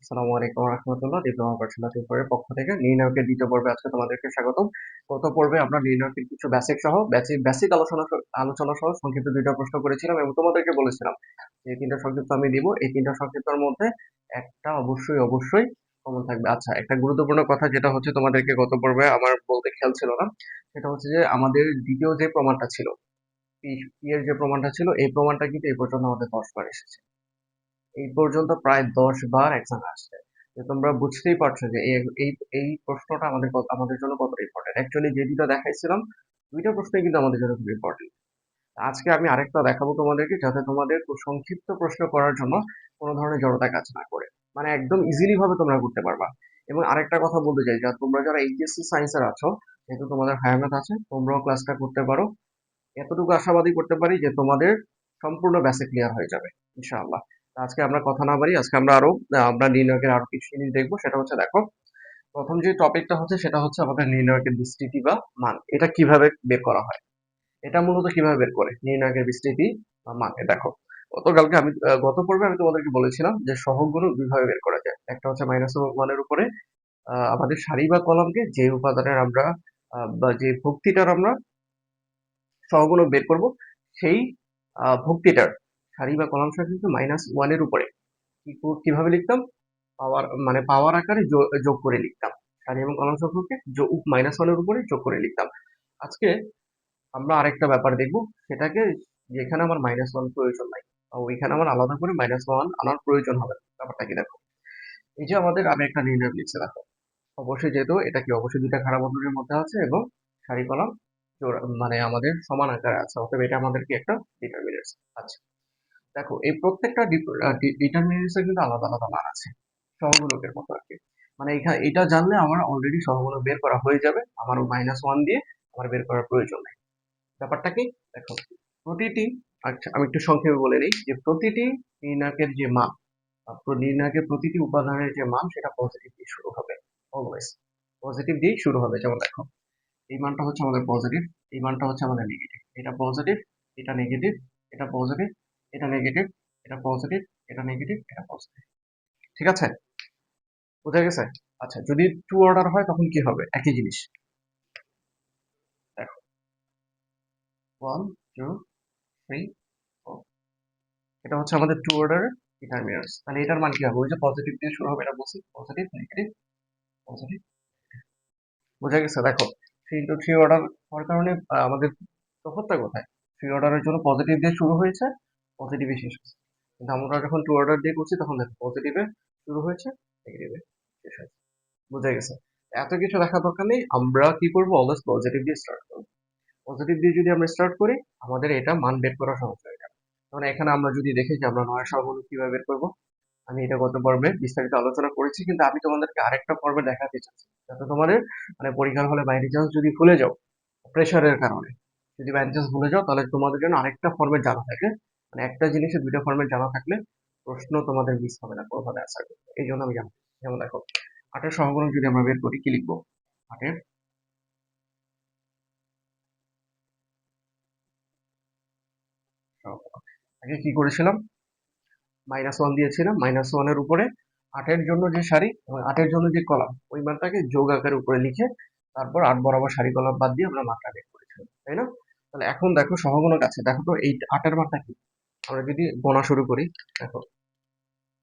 আসসালামু আলাইকুম ওয়া রাহমাতুল্লাহ। ডিপ্লোমা পাঠশালা টিউটরের পক্ষ থেকে নির্ণায়কের দ্বিতীয় পর্বে আজকে তোমাদেরকে স্বাগতম। গত পর্বে আমরা নির্ণায়কের কিছু বেসিক আলোচনা সহ সংক্ষিপ্ত ২টা প্রশ্ন করেছিলাম এবং তোমাদেরকে বলেছিলাম যে এই ৩টা সংক্ষিপ্ত আমি দিব। এই ৩টা সংক্ষিপ্তর মধ্যে একটা অবশ্যই কমন থাকবে। আচ্ছা, একটা গুরুত্বপূর্ণ কথা যেটা হচ্ছে তোমাদেরকে গত পর্বে আমার বলতে খেয়াল ছিল না। সেটা হচ্ছে যে আমাদের দ্বিতীয় যে প্রমাণটা ছিল, পি এর যে প্রমাণটা ছিল, এই প্রমাণটা কিন্তু এই পর্যন্ত আমাদের ১০ বার এসেছে। এই পর্যন্ত প্রায় ১০ বার এক্সাম আসছে। তো তোমরা বুঝতেই পারছো যে এই প্রশ্নটা আমাদের জন্য কতটা ইম্পর্টেন্ট। অ্যাকচুয়ালি যে ২টা দেখাইছিলাম, ২টা প্রশ্নই কিন্তু আমাদের জন্য খুব ইম্পর্টেন্ট। আজকে আমি আরেকটা দেখাবো তোমাদেরকে, যাতে তোমাদের খুব সংক্ষিপ্ত প্রশ্ন করার জন্য কোনো ধরনের জড়তা কাজ না করে। মানে একদম ইজিলি ভাবে তোমরা করতে পারবা। এবং আরেকটা কথা বলতে চাই, তোমরা যারা এইচএসসি সায়েন্সের আছো, যেহেতু তোমাদের হায়ার ম্যাথ আছে, তোমরাও ক্লাসটা করতে পারো। এতটুকু আশাবাদী করতে পারি যে তোমাদের সম্পূর্ণ বেসিক ক্লিয়ার হয়ে যাবে ইনশাআল্লাহ। আজকে আমরা কথা না বাড়ি, আজকে আমরা নির্ণায়কের আরো কিছু জিনিস দেখবো। সেটা হচ্ছে, দেখো, প্রথম যে টপিকটা হচ্ছে সেটা হচ্ছে আমাদের নির্ণায়কের বিস্তৃতি বা মান। এটা কিভাবে বের করা হয়, এটা মূলত কিভাবে বের করে নির্ণায়কের বিস্তৃতি বা মান। দেখো, গত পর্বে আমি তোমাদেরকে বলেছিলাম যে সহগগুণ দুইভাবে বের করা যায়। একটা হচ্ছে -1-এর উপরে আমাদের সারি বা কলামকে যে উপাদানের আমরা বা যে ভক্তিটার আমরা সহগুণক বের করব, সেই ভক্তিটার সারি বা কলাম সংখ্যা -1 এর উপরে কিভাবে লিখতাম, পাওয়ার আকারে যোগ করে লিখতাম। সারি এবং কলাম সংখ্যাকে -1 এর উপরে যোগ করে লিখতাম। আজকে আমরা আরেকটা ব্যাপার দেখব, সেটাকে, যেখানে আমার -1 প্রয়োজন নাই, ওইখানে আমার আলাদা করে -1 আনার প্রয়োজন হবে। ব্যাপারটা কি, দেখো, এই যে আমি একটা নির্ণয় লিখছি, দেখো, অবশ্যই যেহেতু এটা কি অবশ্যই দুইটা খাড়া বন্ধনীর মধ্যে আছে এবং সারি কলাম আমাদের সমান আকারে আছে, অতএব এটা আমাদের কি একটা ডিটারমিনেন্টস। আচ্ছা, দেখো, এই প্রত্যেকটা ডিটারমিনেন্টস এর কিন্তু আলাদা আলাদা মান আছে, সহগুণকের মতো আর কি। মানে এখানে এটা জানলে আমার অলরেডি সহগুণক বের করা হয়ে যাবে, আমার -1 দিয়ে আমার বের করার প্রয়োজন নেই। ব্যাপারটা কি, দেখো, প্রতিটি, আচ্ছা আমি একটু সংক্ষেপে বলে নিই যে প্রতিটি নির্ণায়কের যে মান, নির্ণায়কের প্রতিটি উপাদানের যে মান, সেটা পজিটিভ দিয়ে শুরু হবে। অলওয়েজ পজিটিভ দিয়েই শুরু হবে। যেমন দেখো, এই মানটা হচ্ছে আমাদের পজিটিভ, এই মানটা হচ্ছে আমাদের নেগেটিভ, এটা পজিটিভ, এটা নেগেটিভ, এটা পজিটিভ, এটা নেগেটিভ, এটা পজিটিভ, এটা নেগেটিভ, এটা পজিটিভ। ঠিক আছে, বোঝা গেছে? আচ্ছা, যদি টু অর্ডার হয় তখন কি হবে, একই জিনিস। দেখো, 1 2 3 4, এটা হচ্ছে আমাদের টু অর্ডারের ডিটারমিনান্টস। তাহলে এটার মান কি হবে, ওই যে পজিটিভ দিয়ে শুরু হবে, এটা বলছি পজিটিভ নেগেটিভ পজিটিভ। বোঝা গেছে? দেখো, 3 অর্ডার হওয়ার কারণে আমাদের তফাৎটা কোথায়? 3 অর্ডারের জন্য পজিটিভ দিয়ে শুরু হয়েছে, পজিটিভে শেষ হয়েছে। কিন্তু আমরা যখন টু অর্ডার দিয়ে করছি তখন দেখো, পজিটিভে শুরু হয়েছে, নেগেটিভে শেষ হয়েছে। বোঝা গেছে? এত কিছু দেখার দরকার নেই, আমরা কি করবো, অলওয়েজ পজিটিভ দিয়ে স্টার্ট করবো। পজিটিভ দিয়ে যদি আমরা স্টার্ট করি, আমাদের এটা মান বের করা সহজ হয়ে যাবে। মানে এখানে আমরা যদি দেখি যে আমরা 9 সহগুণক কিভাবে বের করবো, আমি এটা গত পর্বে বিস্তারিত আলোচনা করেছি, কিন্তু আমি তোমাদেরকে আরেকটা পর্বে দেখাতে চাচ্ছি, যাতে তোমাদের পরীক্ষার হলে বাই চান্স যদি ভুলে যাও, প্রেশারের কারণে যদি বাই চান্স ভুলে যাও, তাহলে তোমাদের জন্য আরেকটা ফর্মেট জানা থাকে। মানে একটা জিনিসের দুইটা ফর্মেট জানা থাকলে প্রশ্ন তোমাদের মিস হবে না কোনোভাবে আনসার করতে। এই জন্য আমি জানতে, যেমন দেখো, 8-এর সহগুণক যদি আমরা বের করি, কি লিখবো? 8-এর সহগুণক, আগে কি করেছিলাম, -1 দিয়েছিলাম, -1 এর উপরে 8-এর জন্য যে সারি এবং 8-এর জন্য যে কলাম, ওই মানটাকে যোগ আকারে উপরে লিখে তারপর 8 বরাবর সারি কলাম বাদ দিয়ে আমরা মানটা বের করেছিলাম, তাই না? তাহলে এখন দেখো সহগুণক আছে, দেখো তো এই 8-এর মানটা কি, আমরা যদি গোনা শুরু করি, দেখো,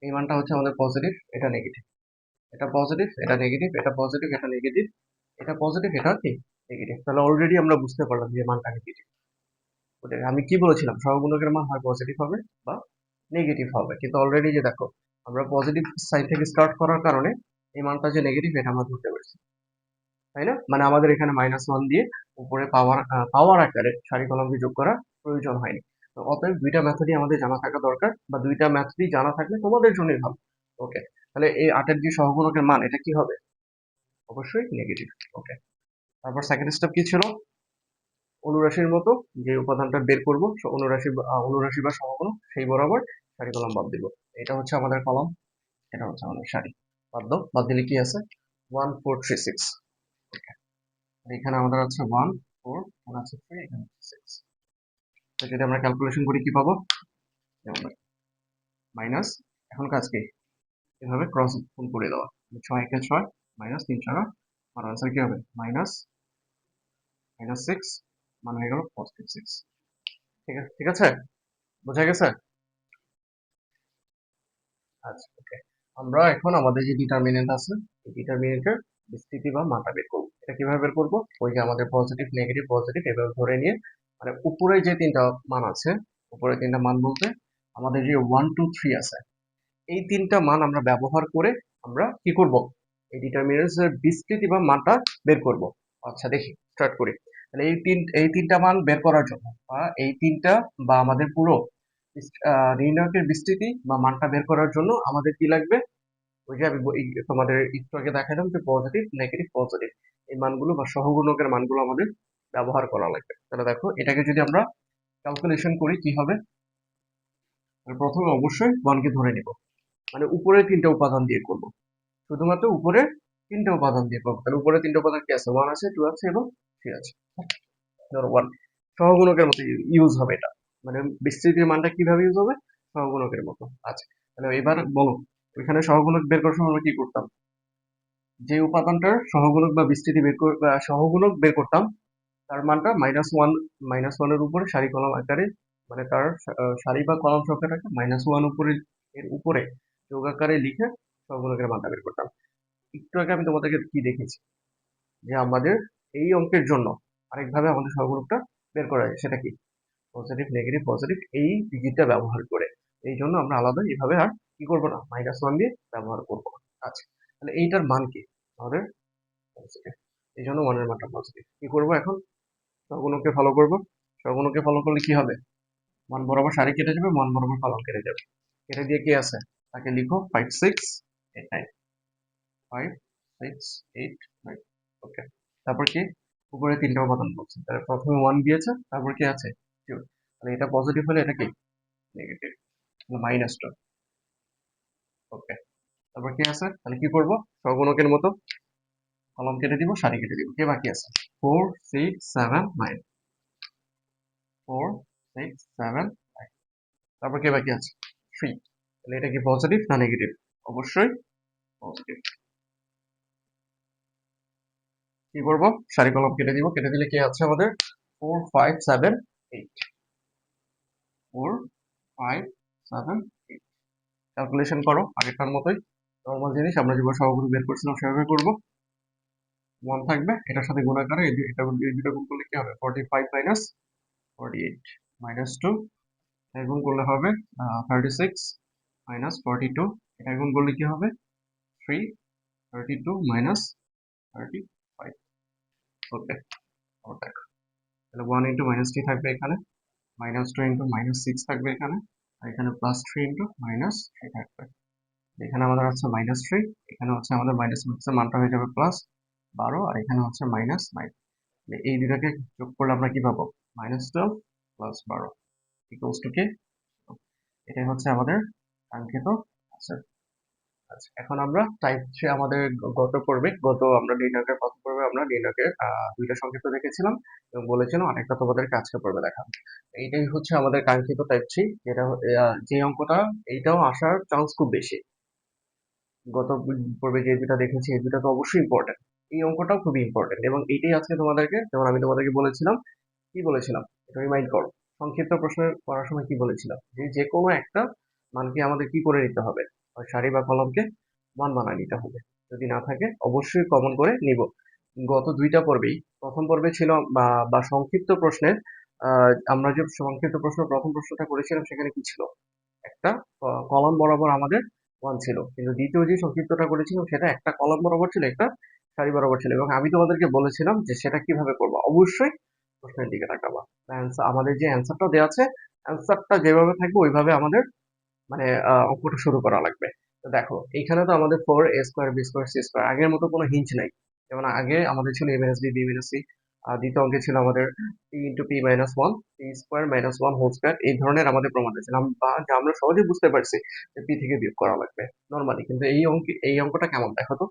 এই মানটা হচ্ছে আমাদের পজিটিভ, এটা নেগেটিভ, এটা পজিটিভ, এটা নেগেটিভ, এটা পজিটিভ, এটা নেগেটিভ, এটা পজিটিভ, এটা কি নেগেটিভ। তাহলে অলরেডি আমরা বুঝতে পারলাম যে মানটা নেগেটিভ। আমি কি বলেছিলাম, সহগুণকের মান হয় পজিটিভ হবে বা নেগেটিভ হবে, কিন্তু অলরেডি যে দেখো, আমরা পজিটিভ সাইড থেকে স্টার্ট করার কারণে এই মানটা যে নেগেটিভ এটা আমরা ধরতে পারছি, তাই না? মানে আমাদের এখানে -1 দিয়ে উপরে পাওয়ার আকারে সারি কলমকে যোগ করার প্রয়োজন হয়নি। তো অতএব দুইটা মেথডই আমাদের জানা থাকা দরকার, বা দুইটা মেথডই জানা থাকলে তোমাদের জন্যই ভালো। ওকে, তাহলে এই 8-এর যে সহগুণকের মান, এটা কি হবে, অবশ্যই নেগেটিভ। ওকে, তারপর সেকেন্ড স্টেপ কি ছিল, অনুরাশির মতো যে উপাদানটা বের করবো, অনুরাশি বা সহগুণক, সেই বরাবর সারি কলম বাদ দিব। এটা হচ্ছে আমাদের কলম, এটা হচ্ছে আমাদের সারি। বাদ দিলে কি আছে, 1 4 3 6। এখানে আমাদের আছে 1 4, এখানে আছে 3, এখানে আছে 6। তো যদি আমরা ক্যালকুলেশন করি কি পাবো, যেমন মাইনাস, এখন কাজ কি, এভাবে ক্রস গুণ করে দেওয়া। 6 একে 6 মাইনাস 3 4 আর আনসার কি হবে মাইনাস মাইনাস 6 মানে হয়ে গেল পজিটিভ 6। ঠিক আছে, ঠিক আছে, বোঝা গেছে? আচ্ছা, ওকে। আমরা এখন আমাদের যে ডিটারমিনেন্ট আছে এই ডিটারমিনেন্টের বিস্তৃতি বা মানটা বের করবো। এটা কিভাবে বের করবো? ওই যে আমাদের পজিটিভ নেগেটিভ পজিটিভ এভাবে ধরে নিয়ে মানে উপরে যে তিনটা মান আছে, উপরে তিনটা মান বলতে আমাদের যে 1 2 3 আছে, এই তিনটা মান আমরা ব্যবহার করে আমরা কি করব, এই ডিটারমিনেন্টস এর বিস্তৃতি বা মানটা বের করব। আচ্ছা, দেখি স্টার্ট করি। তাহলে এই তিনটা মান বের করার জন্য বা এই তিনটা বা আমাদের পুরো নির্ণায়কের বিস্তৃতি বা মানটা বের করার জন্য আমাদের কি লাগবে? ওই যে আমি তোমাদের একটু আগে দেখালাম যে পজিটিভ নেগেটিভ পজিটিভ এই মানগুলো বা সহগুণকের মানগুলো আমাদের ব্যবহার করা লাগবে। তাহলে দেখো এটাকে যদি আমরা ক্যালকুলেশন করি কি হবে, প্রথমে অবশ্যই 1 কে ধরে নিব, মানে উপরে তিনটা উপাদান দিয়ে করব, শুধুমাত্র উপরে তিনটা উপাদান দিয়ে করবো। তাহলে উপরে তিনটা উপাদান কি আছে? 1 আছে, 2 আছে এবং 3 আছে। ধরো 1 সহগুণকের মতো ইউজ হবে এটা, মানে বিস্তৃতির মানটা কিভাবে ইউজ হবে? সহগুণকের মতো। আচ্ছা, তাহলে এবার বলো, ওইখানে সহগুণক বের করার সময় আমরা কি করতাম? যে উপাদানটার সহগুণক বা বিস্তৃতি বা সহগুণক বের করতাম তার মানটা -1 এর উপরে সারি কলাম আকারে, মানে তার সারি বা কলাম সংখ্যাটাকে -1 উপরে এর উপরে যোগ আকারে লিখে সহগুণকের মানটা বের করতাম। একটু আগে আমি তোমাদেরকে কি দেখেছি যে আমাদের এই অঙ্কের জন্য আরেকভাবে আমাদের সহগুণকটা বের করা যায়, সেটা কি? পজিটিভ নেগেটিভ পজিটিভ এই ডিজিটটা ব্যবহার করে। এই জন্য আমরা আলাদা এইভাবে আর কি করবো না, -1 দিয়ে ব্যবহার করবো না। আচ্ছা, তাহলে এইটার মান কি? আমাদের পজিটিভ, এই জন্য 1 এর মানটা পজিটিভ। কি করবো এখন? সহগুণককে ফলো করবো। সহগুণককে ফলো করলে কি হবে? মান বরাবর সারি কেটে যাবে, মান বরাবর কলাম কেটে যাবে। কেটে দিয়ে কি আছে? তাকে লিখো 5 6 8 9, 5 6 8 9। ওকে, তারপর কি? উপরে তিনটা উপাদান বলছে, তাহলে প্রথমে 1 দিয়েছে, তারপর কি আছে? 2। তাহলে এটা পজিটিভ হলে এটা কি নেগেটিভ, -2। ওকে, তারপর কি আছে? তাহলে কি করব? সহগুণকের মতো কলম কেটে দিব, সারি কেটে দিব। কে বাকি আছে? 4 6 7 9, 4 6 7 9। তারপর কে বাকি আছে? 3। তাহলে এটা কি পজিটিভ না নেগেটিভ? অবশ্যই পজিটিভ। কি করব? সারি কলম কেটে দিব, কেটে দিলে কি আছে আমাদের? 4 5 7 8, 4 5 7 8। ক্যালকুলেশন করো আগেরটার মতোই, নর্মাল জিনিস আমরা যেভাবে সহগুণ বের করছিলাম সেভাবে করব। 1 থাকবে, এটার সাথে গুণ আকারে এই দুটো গুণ করলে কি হবে? 45 মাইনাস 48 -2। এটা গুণ করলে হবে 36 মাইনাস 42। এটা গুণ করলে কি হবে? 3 32 মাইনাস 35। ওকে, দেখো তাহলে 1 ইন্টু -3 থাকবে এখানে, -2 ইন্টু -6 থাকবে এখানে, আর এখানে +3 ইন্টু -3 থাকবে। এখানে আমাদের হচ্ছে -3, এখানে হচ্ছে আমাদের -6 মানটা হয়ে যাবে +12, আর এখানে হচ্ছে -9। এই দুটাকে যোগ করলে আমরা কি পাবো? -12 +12 ইকুয়ালস টু কি? এটাই হচ্ছে আমাদের কাঙ্ক্ষিত আনসার। আচ্ছা, এখন আমরা টাইপ 3 আমাদের গত আমরা নির্ণায়কের প্রথম পর্বে আমরা নির্ণায়কের দুইটা সংক্ষিপ্ত দেখেছিলাম এবং বলেছিলাম আরেকটা তোমাদেরকে আজকের পর্বে দেখাবো। এইটাই হচ্ছে আমাদের কাঙ্ক্ষিত টাইপ 3, যেটা যে অঙ্কটা এইটাও আসার চান্স খুব বেশি। গত পর্বে যে দুটা দেখেছি এই দুটা তো অবশ্যই ইম্পর্টেন্ট, এই অঙ্কটাও খুবই ইম্পর্টেন্ট এবং এইটাই আজকে তোমাদেরকে, যেমন আমি তোমাদেরকে বলেছিলাম, কি বলেছিলাম এটা রিমাইন্ড করো। সংক্ষিপ্ত প্রশ্ন করার সময় কি বলেছিলাম? যে যে কোনো একটা মানকে আমাদের কি করে নিতে হবে, হয় সারি বা কলমকে মান বানায় নিতে হবে। যদি না থাকে অবশ্যই কমন করে নিব। গত দুইটা পর্বেই, প্রথম পর্বে ছিল বা সংক্ষিপ্ত প্রশ্নের আমরা যে সংক্ষিপ্ত প্রশ্ন প্রথম প্রশ্নটা করেছিলাম সেখানে কি ছিল? একটা কলাম বরাবর আমাদের 1 ছিল, কিন্তু দ্বিতীয় যে সংক্ষিপ্তটা করেছিলাম সেটা একটা কলাম বরাবর ছিল, একটা সারি বরাবর ছিল, এবং আমি তোমাদেরকে বলেছিলাম যে সেটা কিভাবে করবো। অবশ্যই প্রশ্নের দিকে তাকাবা। আমাদের যে অ্যান্সারটা দেওয়া আছে, অ্যান্সারটা যেভাবে থাকবে ওইভাবে আমাদের মানে অঙ্কটা শুরু করা লাগবে। তো দেখো এইখানে তো আমাদের 4a² b² c² আগের মতো কোনো হিঞ্চ নাই। যেমন আগে আমাদের ছিল a - b b - c, দ্বিতীয় অঙ্কে ছিল আমাদের p * p - 1 p² - 1 whole square, এই ধরনের আমাদের প্রমাণ দিয়েছিলাম বা যা আমরা সহজেই বুঝতে পারছি যে p থেকে বিয়োগ করা লাগবে নরমালি। কিন্তু এই অঙ্কটা কেমন দেখো তো?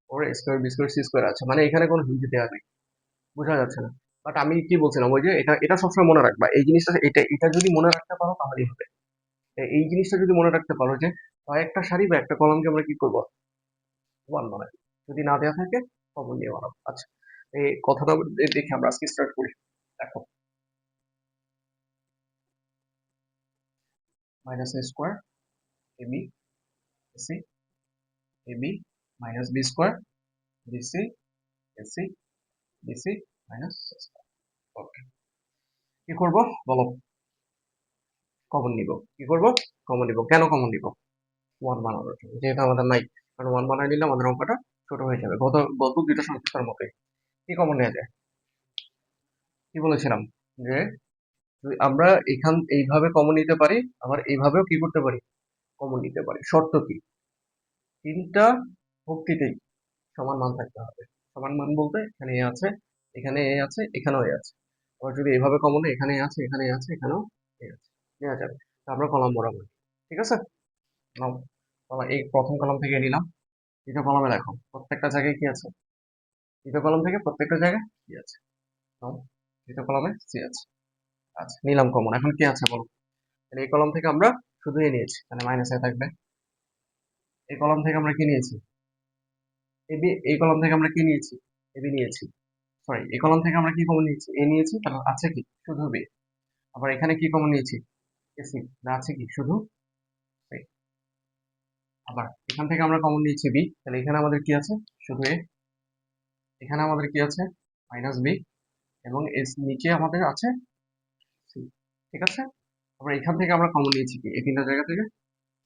4a² b² c² আছে, মানে এখানে কোনো হিঞ্চ দেওয়া নেই, বোঝা যাচ্ছে না? বাট আমি কি বলছিলাম, ওই যে এটা এটা সবসময় মনে রাখবা, এই জিনিসটা, এটা এটা যদি মনে রাখতে পারো তাহলেই হবে। এই জিনিসটা যদি মনে রাখতে পারো যে হয় একটা সারি বা একটা কলামকে আমরা কি করবো, ওয়ান বানাই। যদি না দেওয়া থাকে কমন নিয়ে বানাবো। আচ্ছা, এই কথাটা দেখে আমরা আজকে স্টার্ট করি। দেখো, minus A square AB AC AB minus B square BC AC BC minus C square. Okay, কি করবো বলো? কমন নিব। কি করব? কমন নিব। কেন কমন নিব? ওয়ান বানানোর জন্য, যেহেতু আমাদের নাই। কারণ ওয়ান বানাই নিলে আমাদের অঙ্কটা ছোট হয়ে যাবে, গত দুইটা সংখ্যার মতোই। কি কমন নেওয়া যায়? কি বলেছিলাম যে আমরা এইভাবে কমন নিতে পারি, আবার এইভাবেও কি করতে পারি, কমন নিতে পারি। শর্ত কি? তিনটা ভক্তিতেই সমান মান থাকতে হবে। সমান মান বলতে এখানে এ আছে, এখানে এ আছে, এখানেও এ আছে। আবার যদি এইভাবে কমন হয়, এখানে এ আছে, এখানে এ আছে, এখানেও এ আছে, নেওয়া যাবে। তো আমরা কলাম বরাবর, ঠিক আছে, নাও। তাহলে এই প্রথম কলাম থেকে নিলাম। দ্বিতীয় কলামে দেখো প্রত্যেকটা জায়গায় কি আছে, দ্বিতীয় কলাম থেকে প্রত্যেকটা জায়গায় কি আছে, নাও। দ্বিতীয় কলামে সি আছে। আচ্ছা, নিলাম কমন। এখন কি আছে বলো? তাহলে এই কলাম থেকে আমরা শুধু এ নিয়েছি, মানে মাইনাস এ থাকবে। এই কলাম থেকে আমরা কি নিয়েছি, এবি। এই কলাম থেকে আমরা কি নিয়েছি, এবি নিয়েছি। সরি, এই কলাম থেকে আমরা কি কমন নিয়েছি, এ নিয়েছি, তারপর আছে কি, শুধু বি। আবার এখানে কি কমন নিয়েছি, এসি, না আছে কি, শুধু সি। আবার এখান থেকে আমরা কমন নিয়েছি বি, তাহলে এখানে আমাদের কি আছে, শুধু এ। এখানে আমাদের কি আছে, মাইনাস বি, এবং এস নিচে আমাদের আছে সি, ঠিক আছে। আবার এখান থেকে আমরা কমন নিয়েছি কি, এই তিনটা জায়গা থেকে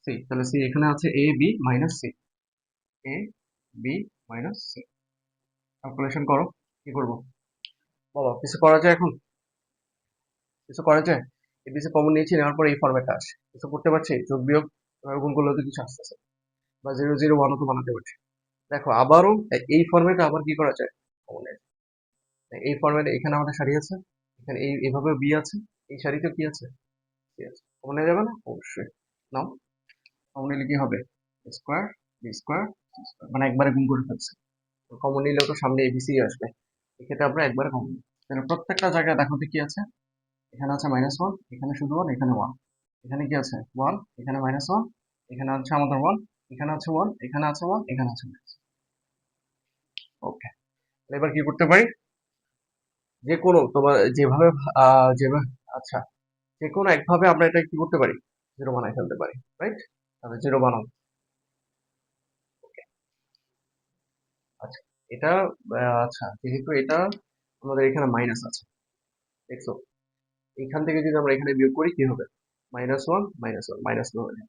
সি, তাহলে সি এখানে আছে A B minus C, A B minus C. Calculation করো, কি করবো বলো? কিছু করা যায় এখন? কিছু করা যায়? এবিসি কমন নিয়েছি, নেওয়ার পর এই ফর্মেটটা আসে, কিছু করতে পারছি? যোগ বিয়োগ এভাবে গুণ করলেও তো কিছু আসতেছে, বা 0 0 1 তো বানাতে পারছি। দেখো আবারও এই ফর্মেটে আবার কি করা যায়, কমন নেওয়া যায়। এই ফর্মেটে এখানে আমাদের সারি আছে, এখানে এইভাবে বি আছে, এই সারিতে কি আছে, সি আছে। কমন নেওয়া যাবে না? অবশ্যই নাও। কমন নিলে কি হবে, square B square C square, মানে একবারে গুণ করে ফেলছে। কমন নিলেও তো সামনে এবিসি আসবে, এক্ষেত্রে আমরা একবারে কমন নিই। তাহলে প্রত্যেকটা জায়গায় দেখো তো কি আছে, এখানে আছে মাইনাস ওয়ান, এখানে শুধু ওয়ান, এখানে ওয়ান। এখানে কি আছে, ওয়ান, এখানে মাইনাস ওয়ান, এখানে আছে আমাদের ওয়ান, এখানে আছে ওয়ান, এখানে আছে ওয়ান, এখানে আছে মাইনাস। ওকে, এবার কি করতে পারি, যে কোনো তোমার যেভাবে যেভাবে, আচ্ছা, যে কোনো একভাবে আমরা এটা কি করতে পারি, জিরো বানাই ফেলতে পারি, রাইট? তাহলে জিরো বানাও। ওকে, আচ্ছা, এটা আচ্ছা, যেহেতু এটা আমাদের এখানে মাইনাস আছে, দেখছো, এখান থেকে যদি আমরা এখানে বিয়োগ করি কি হবে, minus one minus one minus two হবে।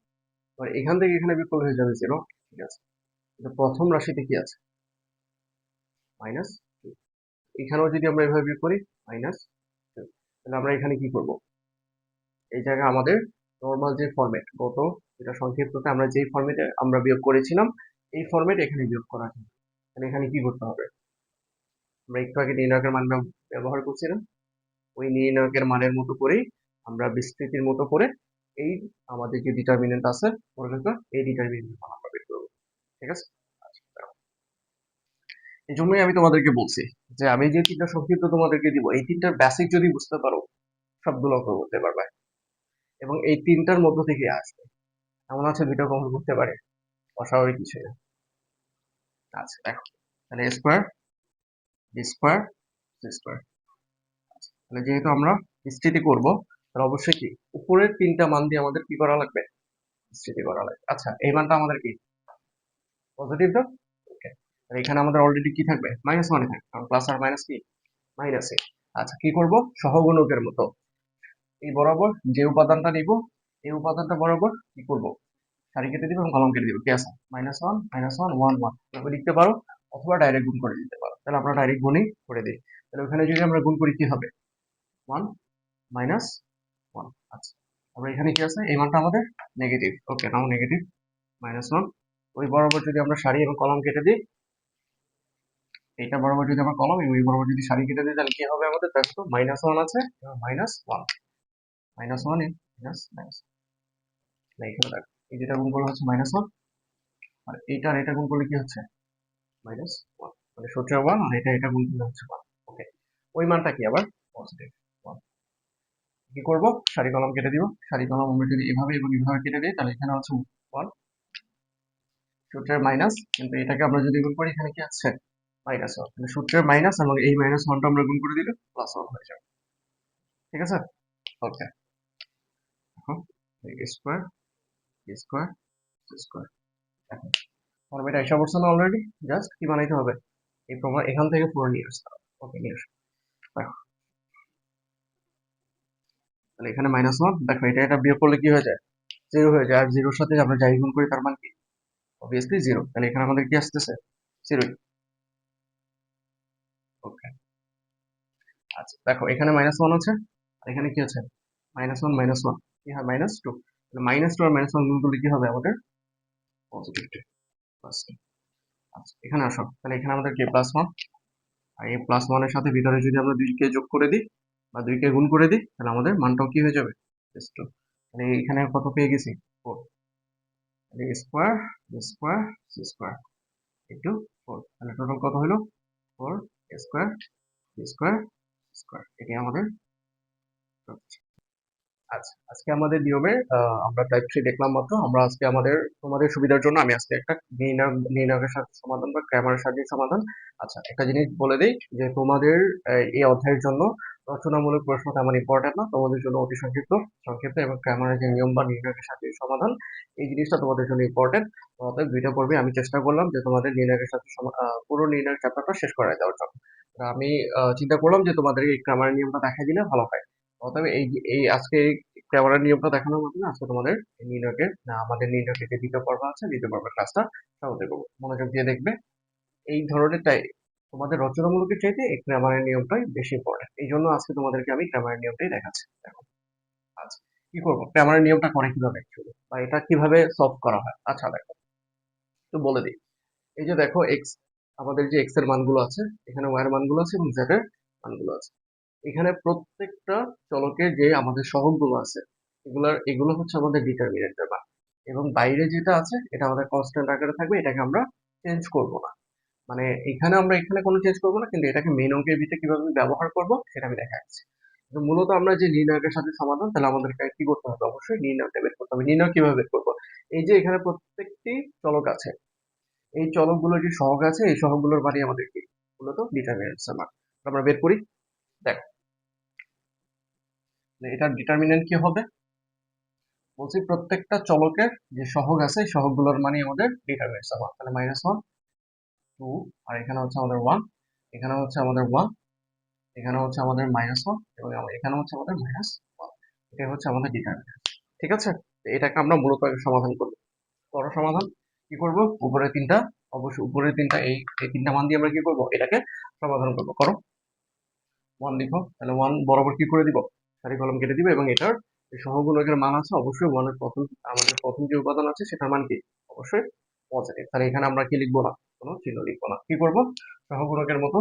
আর এখান থেকে এখানে বিয়োগ করলে হয়ে যাবে জিরো, ঠিক আছে। কিন্তু প্রথম রাশিতে কি আছে, মাইনাস টু। এখানেও যদি আমরা এভাবে বিয়োগ করি, মাইনাস টু, তাহলে আমরা এখানে কি করব, এই জায়গায় আমাদের নর্মাল যে ফরম্যাট, গত যেটা সংক্ষিপ্ততে আমরা যেই ফরম্যাটে আমরা বিয়োগ করেছিলাম, এই ফরম্যাট এখানে বিয়োগ করা যায়। তাহলে এখানে কি করতে হবে, আমরা একটু আগে নির্ণায়কের মান ব্যবহার করছিলাম, ওই নির্ণায়কের মানের মতো করেই আমরা বিস্তৃতির মতো করে এই আমাদের যে ডিটারমিনেন্ট আছে এই ডিটারমিনেন্ট মান আমরা বের করবো, ঠিক আছে। আচ্ছা, এই জন্যই আমি তোমাদেরকে বলছি যে আমি যে তিনটা সংক্ষিপ্ত তোমাদেরকে দিব, এই তিনটার বেসিক যদি বুঝতে পারো, সবগুলো অঙ্ক করতে পারবে, এবং এই তিনটার মধ্য থেকে আসবে। এমন আছে দুইটা কমন করতে পারে, অস্বাভাবিক কিছু না। আচ্ছা দেখো, তাহলে A square B square C square. তাহলে যেহেতু আমরা বিস্তৃতি করব, তাহলে অবশ্যই কি উপরের তিনটা মান দিয়ে আমাদের কি করা লাগবে, বিস্তৃতি করা লাগবে। আচ্ছা, এই মানটা আমাদের কি পজিটিভ তো, ওকে। তাহলে এখানে আমাদের অলরেডি কি থাকবে, মাইনাস ওয়ানে থাকবে, কারণ প্লাস আর মাইনাস কি, মাইনাসে। আচ্ছা, কি করব, সহগুণকের মতো এই বরাবর যে উপাদানটা নিব, এই উপাদানটা বরাবর কি করব, সারি কেটে দিব এবং কলম কেটে দিব। কি আছে, minus one minus one one one, এভাবে লিখতে পারো, অথবা ডাইরেক্ট গুণ করে দিতে পারো। তাহলে আমরা ডাইরেক্ট গুণই করে দিই। তাহলে ওখানে যদি আমরা গুণ করি কি হবে, ওয়ান মাইনাস ওয়ান। আচ্ছা, আমরা এখানে কি আছে, এই মানটা আমাদের নেগেটিভ। ওকে, নাও নেগেটিভ মাইনাস ওয়ান। ওই বরাবর যদি আমরা সারি এবং কলম কেটে দিই, এইটা বরাবর যদি আমরা কলম এবং এই বরাবর যদি সারি কেটে দিই, তাহলে কি হবে আমাদের, দেখো মাইনাস ওয়ান আছে, minus one, minus one minus minus. এখানে দেখো এই যেটা গুণ করলে হচ্ছে মাইনাস ওয়ান, আর এইটা আর এটা গুণ করলে কি হচ্ছে, মাইনাস ওয়ান, মানে সূত্র ওয়ান, আর এটা গুণ করলে হচ্ছে ওয়ান। ওকে, ওই মানটা কি আবার পজিটিভ ওয়ান। কি করব, সারি কলম কেটে দিব। সারি কলম আমরা যদি এভাবে এবং এভাবে কেটে দিই, তাহলে এখানে হচ্ছে ওয়ান, সূত্রের মাইনাস, কিন্তু এটাকে আমরা যদি গুণ করি এখানে কি আছে মাইনাস ওয়ান, মানে সূত্রের মাইনাস এবং এই মাইনাস ওয়ানটা আমরা গুণ করে দিলে প্লাস ওয়ান হয়ে যাবে। ঠিক আছে, ওকে। এখন স্কোয়ার স্কোয়ার স্কোয়ার, এখন ফর্মেটা এসে পড়ছে না অলরেডি, জাস্ট কি বানাইতে হবে, এই প্রমাণ এখান থেকে পুরো নিয়ে আসতে হবে। ওকে, নিয়ে আসো। দেখো, তাহলে এখানে মাইনাস ওয়ান, দেখো এটা বিয়োগ করলে কি হয়ে যায়, জিরো হয়ে যায়। আর জিরোর সাথে আমরা যাই গুণ করি তার মান কি, অবভিয়াসলি জিরো। তাহলে এখানে আমাদের কি আসতেছে, জিরো। ওকে, আচ্ছা দেখো এখানে মাইনাস ওয়ান আছে, আর এখানে কি আছে, মাইনাস ওয়ান, কি হয় মাইনাস টু। মাইনাস টু আর মাইনাস ওয়ান গুণ করলে কি হবে আমাদের, পজিটিভ টু, প্লাস টু। আচ্ছা এখানে আসো, তাহলে এখানে আমাদের কি প্লাস ওয়ান, আর এই প্লাস ওয়ানের সাথে ভিতরে যদি আমরা দুইকে যোগ করে দিই বা দুইকে গুণ করে দিই, তাহলে আমাদের মানটাও কি হয়ে যাবে, প্লাস টু। তাহলে এখানে কত পেয়ে গেছি, ফোর। তাহলে square square square into four, তাহলে টোটাল কত হলো, ফোর স্কোয়ার স্কোয়ার স্কোয়ার, এটি আমাদের। আচ্ছা, আজকে আমাদের নিয়মে আমরা টাইপ 3 দেখলাম মাত্র। আমরা আজকে তোমাদের সুবিধার জন্য আমি আজকে একটা নির্ণায়কের সাথে সমাধান বা ক্র্যামারের সাহায্যে সমাধান। আচ্ছা, একটা জিনিস বলে দেই যে তোমাদের এই অধ্যায়ের জন্য রচনামূলক প্রশ্ন তেমন ইম্পর্টেন্ট না, তোমাদের জন্য অতি সংক্ষিপ্ত এবং ক্র্যামারের যে নিয়ম বা নির্ণায়কের সাথে সমাধান, এই জিনিসটা তোমাদের জন্য ইম্পর্টেন্ট। অতএব দুইটা পর্বে আমি চেষ্টা করলাম যে তোমাদের নির্ণায়কের সাথে পুরো নির্ণায়ক চ্যাপ্টারটা শেষ করে দেওয়ার জন্য। তা আমি চিন্তা করলাম যে তোমাদের এই ক্র্যামারের নিয়মটা দেখা দিলে ভালো হয়। অতএব এই আজকে ক্যামেরার নিয়মটা দেখানোর মাধ্যমে আজকে তোমাদের আমাদের নির্ণয়কের যে দ্বিতীয় পর্ব আছে, দ্বিতীয় পর্বের ক্লাসটা শুরু করবো। মনোযোগ দিয়ে দেখবে। এই ধরনের তোমাদের রচনামূলকের চাইতে এই গ্রামারের নিয়মটাই বেশি ইম্পর্টেন্ট। এই জন্য আজকে তোমাদেরকে আমি গ্রামারের নিয়মটাই দেখাচ্ছি। দেখো, আচ্ছা কি করবো, গ্রামারের নিয়মটা করে কিভাবে actually, বা এটা কিভাবে সলভ করা হয়। আচ্ছা দেখো, তো বলে দিই। এই যে দেখো এক্স, আমাদের যে এক্স এর মানগুলো আছে, এখানে ওয়াই এর মানগুলো আছে এবং জেড এর মানগুলো আছে। এখানে প্রত্যেকটা চলকের যে আমাদের সহগগুলো আছে, এগুলো হচ্ছে আমাদের ডিটারমিনেন্টের মান, এবং বাইরে যেটা আছে এটা আমাদের কনস্ট্যান্ট আকারে থাকবে, এটাকে আমরা চেঞ্জ করব না। মানে এখানে কোনো চেঞ্জ করবো না, কিন্তু এটাকে মেন অঙ্কের ভিতরে কিভাবে ব্যবহার করব সেটা আমি দেখাচ্ছি। তো মূলত আমরা যে নির্ণায়কের সাথে সমাধান, তাহলে আমাদেরকে কি করতে হবে, অবশ্যই নির্ণয়টা বের করতে হবে। নির্ণয় কিভাবে বের করবো, এই যে এখানে প্রত্যেকটি চলক আছে, এই চলকগুলোর যে সহগ আছে, এই সহগগুলোর বাড়ি আমাদের কি, মূলত ডিটারমিনেন্টস এর মান। তো আমরা বের করি। দেখ, এটার ডিটারমিনেন্ট কি হবে, বলছি প্রত্যেকটা চলকের যে সহগ আছে, এই সহগগুলোর মানে আমাদের ডিটারমিনেন্টস এর মান। তাহলে মাইনাস ওয়ান, টু, আর এখানে হচ্ছে আমাদের ওয়ান, এখানে হচ্ছে আমাদের ওয়ান, এখানে হচ্ছে আমাদের মাইনাস ওয়ান, এবং এখানে হচ্ছে আমাদের মাইনাস ওয়ান। এটা হচ্ছে আমাদের ডিটারমিনেন্ট। ঠিক আছে, তো এটাকে আমরা মূলত আগে সমাধান করবো। বড় সমাধান কি করব, উপরের তিনটা, অবশ্যই উপরের তিনটা, এই তিনটা মান দিয়ে আমরা কি করব, এটাকে সমাধান করবো। করো, ওয়ান লিখো, তাহলে ওয়ান বরাবর কি করে দিব, সারি কলম কেটে দিবে, এবং এটার যে সহগুণকের মান আছে, অবশ্যই ওয়ানের আমাদের প্রথম যে উপাদান আছে সেটার মান কি, অবশ্যই পজিটিভ। তাহলে এখানে আমরা কি লিখবো না, কোনো চিহ্ন লিখবো না। কি করব, সহগুণকের মতো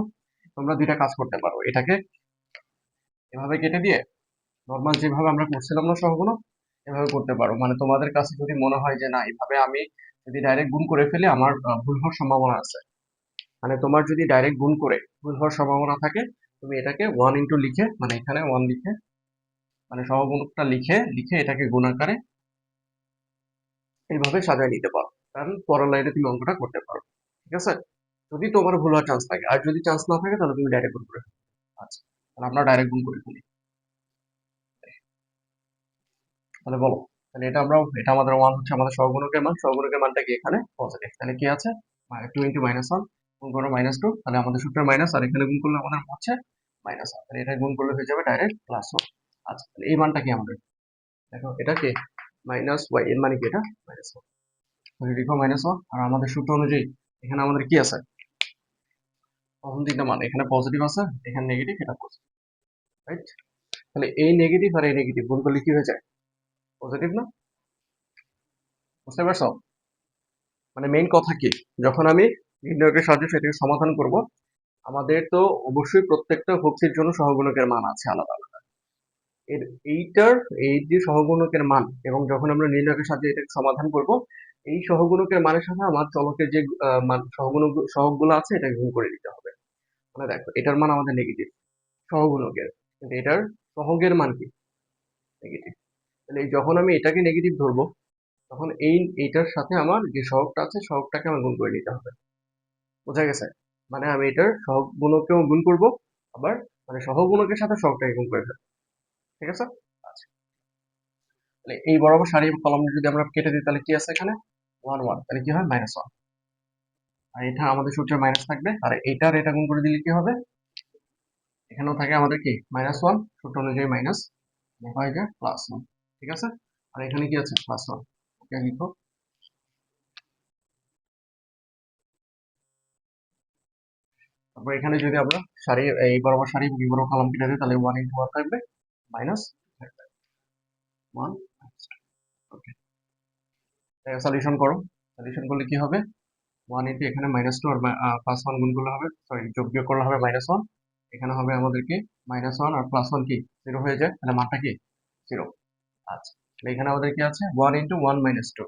তোমরা দুইটা কাজ করতে পারো, এটাকে এভাবে কেটে দিয়ে নর্মাল যেভাবে আমরা করছিলাম না সহগুণক, এভাবে করতে পারো। মানে তোমাদের কাছে যদি মনে হয় যে না, এভাবে আমি যদি ডাইরেক্ট গুণ করে ফেলি আমার ভুল হওয়ার সম্ভাবনা আছে, মানে তোমার যদি ডাইরেক্ট গুণ করে ভুল হওয়ার সম্ভাবনা থাকে, তুমি এটাকে ওয়ান ইন্টু লিখে, মানে এখানে ওয়ান লিখে, মানে সহগুণকটা লিখে লিখে এটাকে গুণ আকারে এইভাবে সাজায় নিতে পারো, কারণ পরের লাইনে তুমি অঙ্কটা করতে পারো। ঠিক আছে, যদি তোমার ভুল হওয়ার চান্স থাকে, আর যদি চান্স না থাকে তাহলে তুমি ডাইরেক্ট গুণ করে ফেলো। আচ্ছা, তাহলে আমরা ডাইরেক্ট গুণ করে ফেলি। তাহলে বলো, তাহলে এটা আমাদের ওয়ান হচ্ছে আমাদের সহগুণকের মান, সহগুণকের মানটা কি এখানে পজিটিভ, তাহলে কি আছে, টু ইন্টু মাইনাস ওয়ান, গুণ করো মাইনাস টু, তাহলে আমাদের সূত্রে মাইনাস, আর এখানে গুণ করলে আমাদের হচ্ছে মাইনাস ওয়ান, তাহলে এটা গুণ করলে হয়ে যাবে ডাইরেক্ট প্লাস ওয়ান। আচ্ছা, তাহলে এই মানটা কি আমাদের, দেখো এটা কি মাইনাস ওয়াই, এর মানে কি এটা মাইনাস ওয়ান, তাহলে লিখো মাইনাস ওয়ান। আর আমাদের সূত্র অনুযায়ী এখানে আমাদের কি আছে, প্রথম তিনটা মান এখানে পজিটিভ আছে, এখানে নেগেটিভ, এটা পজিটিভ, রাইট। তাহলে এই নেগেটিভ আর এই নেগেটিভ গুণ করলে কি হয়ে যায়, পজিটিভ না, বুঝতে পারছো। মানে মেইন কথা কি, যখন আমি নির্ণয়কের সাহায্যে সেটাকে সমাধান করব, আমাদের তো অবশ্যই প্রত্যেকটা ভক্তির জন্য সহগুণকের মান আছে আলাদা আলাদা। এর এইটার এই যে সহগুণকের মান, এবং যখন আমরা নির্ণয়কের সাহায্যে এটাকে সমাধান করব, এই সহগুণকের মানের সাথে আমার চলকের যে মান সহগগুলো আছে এটা গুণ করে দিতে হবে। মানে দেখো এটার মান আমাদের নেগেটিভ সহগুণকের, কিন্তু এটার সহগের মান কি, নেগেটিভ। তাহলে যখন আমি এটাকে নেগেটিভ ধরবো, তখন এইটার সাথে আমার যে সহগটা আছে সহগটাকে আমার গুণ করে নিতে হবে। বোঝা গেছে? মানে আমি এটার সহগুণকেও গুণ করব, আবার মানে সহগুণকের সাথে সহগটাকে গুণ করে ফেলবো। ঠিক আছে? আচ্ছা, তাহলে এই বরাবর সারি কলম যদি আমরা কেটে দিই তাহলে কি আছে এখানে? 1 1, তাহলে কি হয়? -1। আর এটা আমাদের সূত্রে মাইনাস থাকবে, আর এইটার এটা গুণ করে দিলে কি হবে? এখানেও থাকে আমাদের কি -1, সূত্র অনুযায়ী মাইনাস হয় যে +1। ঠিক আছে? আর এখানে কি আছে? +1। ওকে, লিখো। তারপর এখানে যদি আমরা সারি এই বরাবর সারি বি বরাবর কলম কেটে দিই তাহলে 1 × 1 থাকবে -1। ওকে, সলিউশন করো। সলিউশন করলে কি হবে? 1 × এখানে -2 আর +1 গুণ করলে হবে, সরি যোগ বিয়োগ করলে হবে -1। এখানে হবে আমাদের কি -1 আর +1 কি 0 হয়ে যায়, তাহলে মানটা কি 0। আচ্ছা, তাহলে এখানে আমাদের কি আছে? 1 × 1 - 2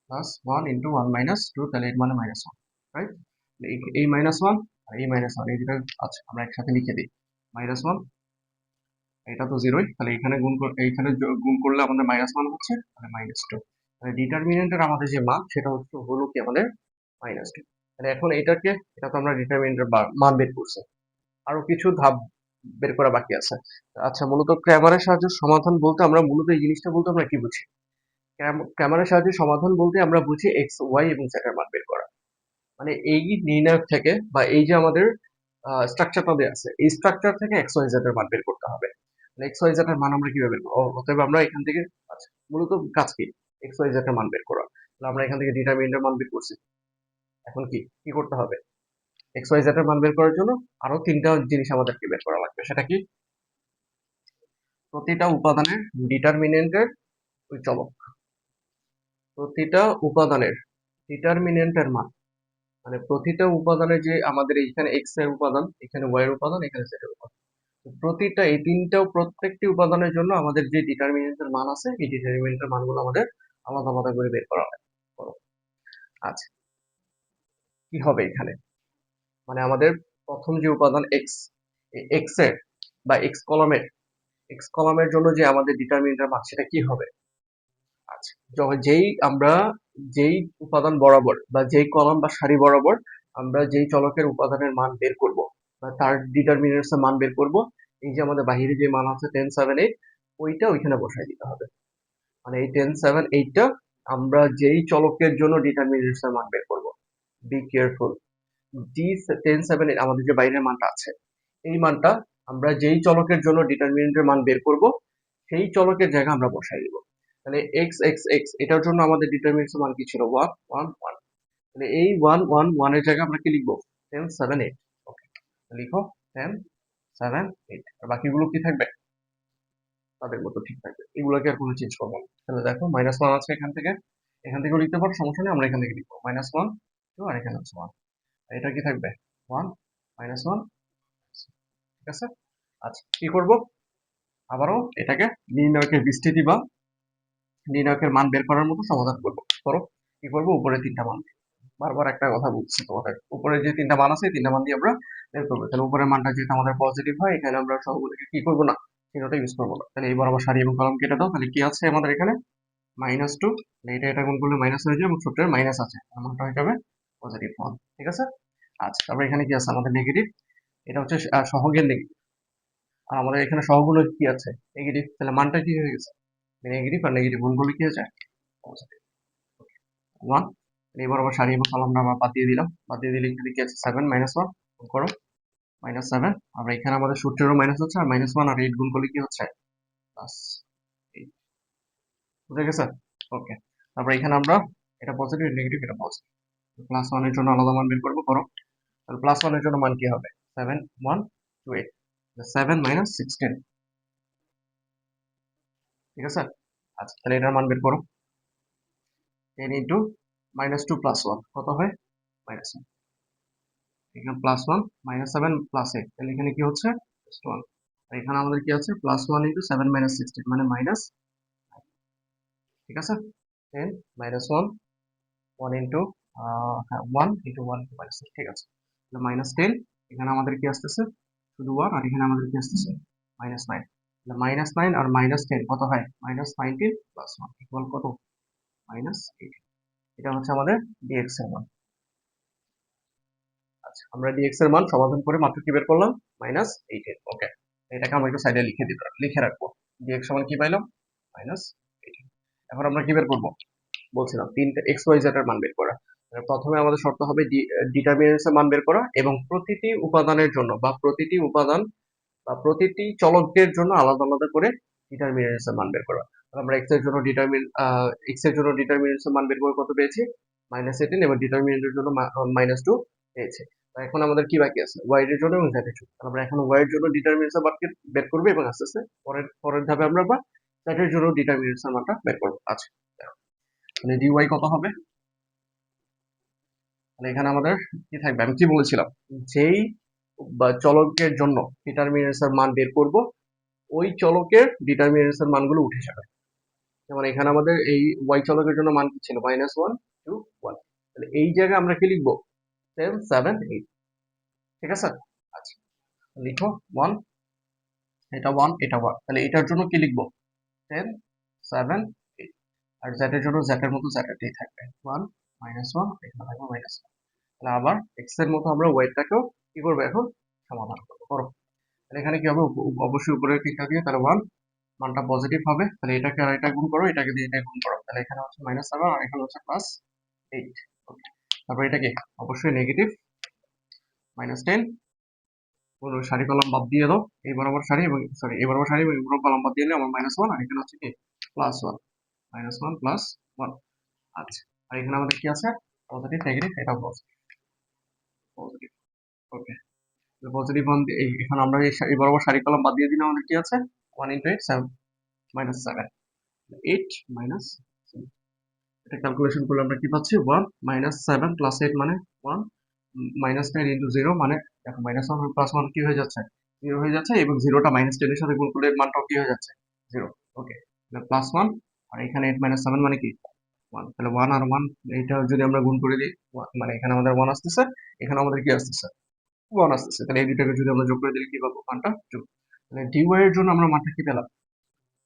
প্লাস 1 × 1 - 2, তাহলে এর মানে -1, রাইট? এই -1 আর এই -1 এই দুটো আচ্ছা আমরা একসাথে লিখে দিই। -1, এটা তো 0ই, তাহলে এখানে এইখানে গুণ করলে আমাদের -1 হচ্ছে, তাহলে -2। তাহলে ডিটারমিনেন্টের আমাদের যে মান সেটা হলো কি আমাদের -2। তাহলে এখন এটা তো আমরা ডিটারমিনেন্টের মান বের করছি। আরো কিছু ধাপ বের করা বাকি আছে। আচ্ছা, মূলত ক্র্যামারের সাহায্যে সমাধান বলতে আমরা মূলত এই জিনিসটা বলতে আমরা কি বুঝি? ক্র্যামারের সাহায্যে সমাধান বলতে আমরা বুঝি এক্স ওয়াই এবং জেড এর মান বের করা। মানে এই নির্ণায়ক থেকে বা এই যে আমাদের স্ট্রাকচারটা দেওয়া আছে এই স্ট্রাকচার থেকে এক্স ওয়াই জেড এর মান বের করতে হবে। এক্স ওয়াই জেড এর মান আমরা কিভাবে বের করবো? অতএব আমরা এখান থেকে আচ্ছা মূলত কাজ কি? এক্স ওয়াই জেড এর মান বের করা। তাহলে আমরা এখান থেকে ডিটারমিনেন্টের মান বের করছি। এখন কি কি করতে হবে? এক্স ওয়াই জেড এর মান বের করার জন্য আরো তিনটা জিনিস আমাদেরকে বের করা লাগবে। সেটা কি? প্রতিটা উপাদানের ডিটারমিনেন্টের ওই চলক, প্রতিটা উপাদানের ডিটারমিনেন্টের মান, মানে প্রতিটা উপাদানের যে আমাদের এইখানে এক্স এর উপাদান, এখানে ওয়াই এর উপাদান, এখানে জেড এর উপাদান, প্রতিটা এই প্রত্যেকটি উপাদানের জন্য আমাদের যে ডিটারমিনেন্টের মান আছে এই ডিটারমিনেন্টের মানগুলো আমাদের আলাদা আলাদা করে বের করা হয়। আচ্ছা, কি হবে এখানে? মানে আমাদের প্রথম যে উপাদান এক্স, এক্স এর বা এক্স কলামের জন্য যে আমাদের ডিটারমিনেন্টের মান সেটা কি হবে? আচ্ছা, যেই উপাদান বরাবর বা যেই কলাম বা সারি বরাবর আমরা যেই চলকের উপাদানের মান বের করব বা তার ডিটারমিনেন্টস এর মান বের করব, এই যে আমাদের বাহিরে যে মান আছে 10 7 8, ওইটা ওইখানে বসাই দিতে হবে। মানে এই 10 7 8টা আমরা যেই চলকের জন্য ডিটারমিনেন্টস এর মান বের করব। বি কেয়ারফুল, ডি 10 7 8 আমাদের যে বাইরের মানটা আছে এই মানটা আমরা যেই চলকের জন্য ডিটারমিনেন্টের মান বের করব সেই চলকের জায়গা আমরা বসাই দিব। তাহলে এক্স এক্স এক্স এটার জন্য আমাদের ডিটারমিনেন্টের মান কি ছিল? 1 1 1। তাহলে এই 1 1 1 এর জায়গায় আমরা কি লিখবো? 10 7 8। ওকে, লিখো 10 7 8। আর বাকিগুলো কি থাকবে? তাদের মতো ঠিক থাকবে, এগুলোকে আর কোনো চেঞ্জ করবো না। তাহলে দেখো -1 আছে এখান থেকেও লিখতে পারো, সমস্যা নেই, আমরা এখান থেকে লিখবো -1 2, আর এখানে হচ্ছে 1। এটা কি থাকবে? 1 -1। ঠিক আছে? আচ্ছা, কি করব? আবারও এটাকে নির্ণায়কের বিস্তৃতি বা নির্ণায়কের মান বের করার মতো সমাধান করব। করো। কি করবো? উপরে তিনটা মান, বারবার একটা কথা বলছি তোমাদের, উপরে যে তিনটা মান আছে এই তিনটা মান দিয়ে আমরা বের করবো। তাহলে উপরের মানটা যেহেতু আমাদের পজিটিভ হয়, এখানে আমরা সহগুলোকে কি করবো না, চিহ্নটা ইউজ করবো না। তাহলে এই বরাবর সারি এবং কলম কেটে দাও। তাহলে কি আছে আমাদের এখানে? -2। এটা গুণ করলে মাইনাস হয়ে যাবে এবং সূত্রের মাইনাস আছে, মানটা হয়ে যাবে পজিটিভ 1। ঠিক আছে? আচ্ছা, তারপর এখানে কি আছে আমাদের? নেগেটিভ। এটা হচ্ছে সহগের নেগেটিভ। আর আমাদের এখানে সহগুলো কি আছে? নেগেটিভ। তাহলে মানটা কি হয়ে গেছে? নেগেটিভ আর নেগেটিভ গুণ করলে কি হয়ে যায়? পজিটিভ 1। এবার আবার সারি এবং কলামটা আমরা বাদ দিয়ে দিলাম। বাদ দিয়ে দিলে এখানে কি আছে? 7 -1 গুণ করো, -7। আমরা এখানে আমাদের সূত্রেরও মাইনাস হচ্ছে, আর -1 আর 8 গুণ করলে কি হচ্ছে? +8। বুঝে গেছে? ওকে, তারপর এখানে আমরা এটা পজিটিভ নেগেটিভ এটা পজিটিভ, +1 এর জন্য আলাদা মান বের করবো। করো। তাহলে +1 এর জন্য মান কি হবে? 7 1 2 8, 7 - 16। ঠিক আছে? আচ্ছা, তাহলে এটার মান বের করো। 10 × -2 + 1 কত হয়? -1। এখানে +1 -7 +8, তাহলে এখানে কি হচ্ছে? +1। আর এখানে আমাদের কি আছে? +1 × 7 - 16 মানে -9। ঠিক আছে? 10 -1 1 × হ্যাঁ 1 × 1 × -6। ঠিক আছে, তাহলে -10। এখানে আমাদের কি আসতেছে? শুধু 1। আর এখানে আমাদের কি আসতেছে? -9। তাহলে -9 আর -10 কত হয়? -19 + 1 ইকুয়াল কত? মাইনাস 18। এটা হচ্ছে আমাদের ডিএক্স এর মান। আচ্ছা, আমরা ডিএক্স এর মান সমাধান করে মাত্র কি বের করলাম? মাইনাস 18। ওকে, এটাকে আমরা একটু সাইডে লিখে রাখবো। ডিএক্স সমান কি পাইলাম? মাইনাস 18। এখন আমরা কি বের করবো? বলছিলাম তিনটা এক্স ওয়াই জেড এর মান বের করা। প্রথমে আমাদের শর্ত হবে ডিটারমিনেন্টস এর মান বের করা, এবং প্রতিটি উপাদানের জন্য বা প্রতিটি উপাদান বা প্রতিটি চলকের জন্য আলাদা আলাদা করে ডিটারমিনেন্টস এর মান বের করা। আমরা এক্স এর জন্য ডিটারমিনেন্টস এর মান বের করে কত পেয়েছি? -18, এবং ডিটারমিনেন্টের জন্য -2 পেয়েছি। এখন আমাদের কি বাকি আছে? ওয়াই এর জন্য এবং জেড এর জন্য। আমরা এখন ওয়াই এর জন্য ডিটারমিনেন্টস এর মান বের করব, এবং আস্তে আস্তে পরের ধাপে আমরা জেড এর জন্য ডিটারমিনেন্টস এর মানটা বের করব। আচ্ছা, তাহলে dy কত হবে? তাহলে এখানে আমাদের কি থাকবে? আমি কি বলেছিলাম? যেই বা চলকের জন্য ডিটারমিনেন্টস এর মান বের করব, ওই চলকের ডিটারমিনেন্টস এর মানগুলো উঠে যাবে। যেমন এখানে আমাদের এই y চলকের জন্য মান কি ছিল? -1 2 1। তাহলে এই জায়গায় আমরা কি লিখবো? 10 7 8। ঠিক আছে? আচ্ছা, লিখো 1, এটা 1, এটা 1। তাহলে এটার জন্য কি লিখবো? 10 7 8। আর z এর জন্য z এর মতো z এরটাই থাকবে 1 -1, এখানে থাকবে -1। তাহলে আবার x এর মতো আমরা y টাকেও কি করবো এখন? সমাধান করবো। তাহলে এখানে কি হবে? অবশ্যই উপরের দিকটা দিয়ে তাহলে 1 মানটা পজিটিভ হবে। তাহলে এটাকে আর এটা গুণ করো, এটাকে দিয়ে এটা গুণ করো। তাহলে এখানে হচ্ছে -7 আর এখানে হচ্ছে +8। ওকে, তারপর এটা কি? অবশ্যই নেগেটিভ -10। পুরো সারি কলম বাদ দিয়ে দাও, এই বরাবর সারি এবং সরি এই বরাবর সারি এবং এই বরাবর কলম বাদ দিয়ে আমার -1, আর এখানে হচ্ছে কি? +1, -1 +1। আচ্ছা, আর এখানে আমাদের কি আছে? পজিটিভ নেগেটিভ, এটা পজিটিভ পজিটিভ। ওকে, পজিটিভ মান এখানে আমরা এই বরাবর সারি কলম বাদ দিয়ে দিলে আমাদের কি আছে? 1 × 8 7 -7, 8 - এটা ক্যালকুলেশন করলে আমরা কি পাচ্ছি? 1 -7 + 8 মানে 1, -10 × 0 মানে দেখো -1 + 1 কি হয়ে যাচ্ছে? 0 হয়ে যাচ্ছে, এবং 0টা -10 এর সাথে গুণ করলে মানটাও কি হয়ে যাচ্ছে? 0। ওকে, তাহলে +1, আর এখানে 8 - 7 মানে কি? 1। তাহলে 1 আর 1 এটা যদি আমরা গুণ করে দিই, মানে এখানে আমাদের 1 আসতেছে, এখানে আমাদের কি আসতেছে? 1 আসতেছে। তাহলে এই দুটাকে যদি আমরা যোগ করে দিলে কি পাবো? মানটা 2। তাহলে dy এর জন্য আমরা মানটা কি পেলাম?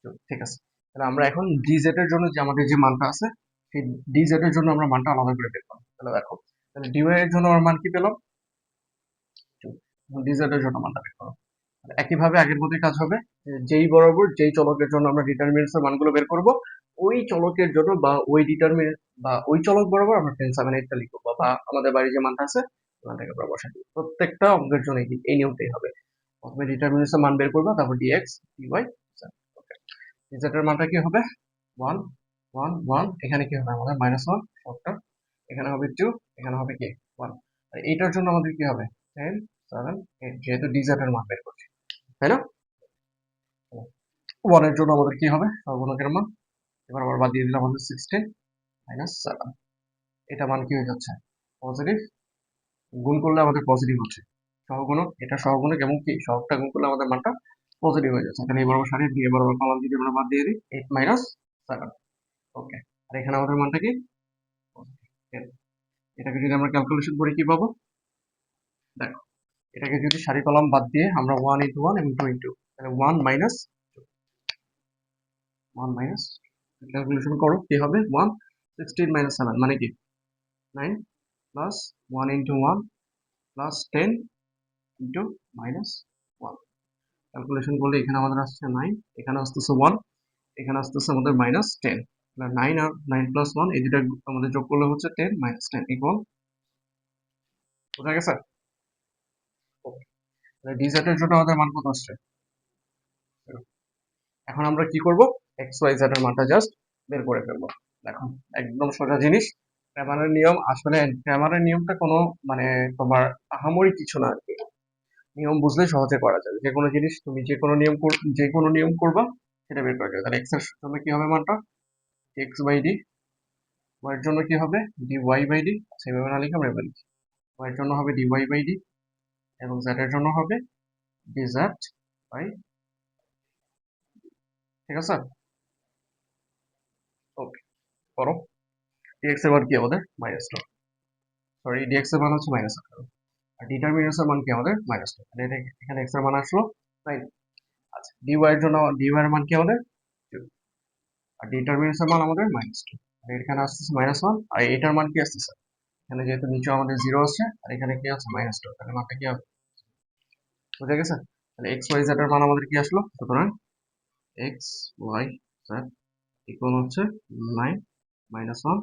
2। ঠিক আছে, তাহলে আমরা এখন dz এর জন্য যে আমাদের যে মানটা আছে, সেই dz এর জন্য আমরা মানটা আলাদা করে বের করব। তাহলে দেখো, তাহলে dy এর জন্য আমরা মান কি পেলাম? 2। dz এর জন্য মানটা বের করো। একইভাবে আগের মতোই কাজ হবে। যেই বরাবর যেই চলকের জন্য আমরা ডিটারমিনেন্টস এর মানগুলো বের করব, ওই চলকের জন্য বা ওই ডিটারমিনেন্ট বা ওই চলক বরাবর আমরা 10 7 8 টা লিখব, বা আমাদের বাড়ি যে মানটা আছে ওই মানটাকে আমরা বসাই দিব। প্রত্যেকটা অঙ্কের জন্য এই নিয়মটাই হবে। প্রথমে ডিটারমিনেন্টস এর মান বের করবা, তারপর dx dy z। ওকে, dz এর মানটা কি হবে? 1 1 1। এখানে কি হবে আমাদের? -1 শর্টটা, এখানে হবে 2, এখানে হবে কি? 1। আর এইটার জন্য আমাদের কি হবে? 10 7 8, যেহেতু dz এর মান বের করছি, তাই না? 1 এর জন্য আমাদের কি হবে? সহগুণকের মান। এবার আবার বাদ দিয়ে দিলাম আমাদের 16 -7। এটা মান কি হয়ে যাচ্ছে? পজিটিভ। গুণ করলে আমাদের পজিটিভ হচ্ছে সহগুণক, এটা সহগুণক, এবং কি সহগটা গুণ করলে আমাদের মানটা পজিটিভ হয়ে যাচ্ছে। তাহলে এবার সারি দিয়ে এবার কলম যদি আমরা বাদ দিয়ে দিই 8 - 7। ওকে, আর এখানে আমাদের মানটা কি? পজিটিভ। এটাকে যদি আমরা ক্যালকুলেশন করি কি পাবো? দেখো, এটাকে যদি সারি কলাম বাদ দিয়ে আমরা 1 × 1 এবং 2 × 2, তাহলে 1 ক্যালকুলেশন করো কি হবে? 1 16 - 7 মানে কি? 9 প্লাস 1 × 1 প্লাস 10 × -1। ক্যালকুলেশন করলে এখানে আমাদের আসছে 9, এখানে আসতেছে 1, এখানে আসতেছে আমাদের -10। 9 আর 9 + 1 এই দুটা আমাদের যোগ করলে হচ্ছে 10 - 10 ইকুয়াল। বোঝা গেছে? dz এর জন্য আমাদের মান কত আসছে? এখন আমরা কি করব? এক্স ওয়াই জেড এর মানটা জাস্ট বের করে ফেলবো। দেখো, একদম সোজা জিনিস। ক্র্যামারের নিয়ম, আসলে ক্র্যামারের নিয়মটা কোনো মানে তোমার আহামরি কিছু না আর কি। নিয়ম বুঝলে সহজে করা যাবে। যে কোনো জিনিস তুমি যে কোনো নিয়ম করবা, সেটা বের করা যাবে। তাহলে এক্স এর জন্য কি হবে মানটা? X by D. ওয়াই এর জন্য কি হবে? D Y by D. সেভাবে না লিখে আমরা এবার লিখি। ওয়াই এর জন্য হবে ডি ওয়াই বাই ডি, এবং জেড এর জন্য হবে ডি জেড বাই। ঠিক আছে? ওকে, করো। ডিএক্স এর মান কি আমাদের? -2। সরি, ডিএক্স এর মান হচ্ছে -18, আর ডিটারমিনেন্টস এর মান কি আমাদের? -2। তাহলে এখানে এক্স এর মান আসলো 9। আচ্ছা, dy এর জন্য dy এর মান কি আমাদের? 2, আর ডিটারমিনেন্টস এর মান আমাদের -2। আর এখানে আসতেছে -1 আর এটার মান কি আসতেছে, এখানে যেহেতু নিচে আমাদের 0 আছে আর এখানে কি আছে -2, তাহলে মানটা কি হবে, বুঝা গেছে? তাহলে এক্স ওয়াই জেড এর মান আমাদের কি আসলো, সুতরাং এক্স ওয়াই জেড ইকুয়াল হচ্ছে 9 -1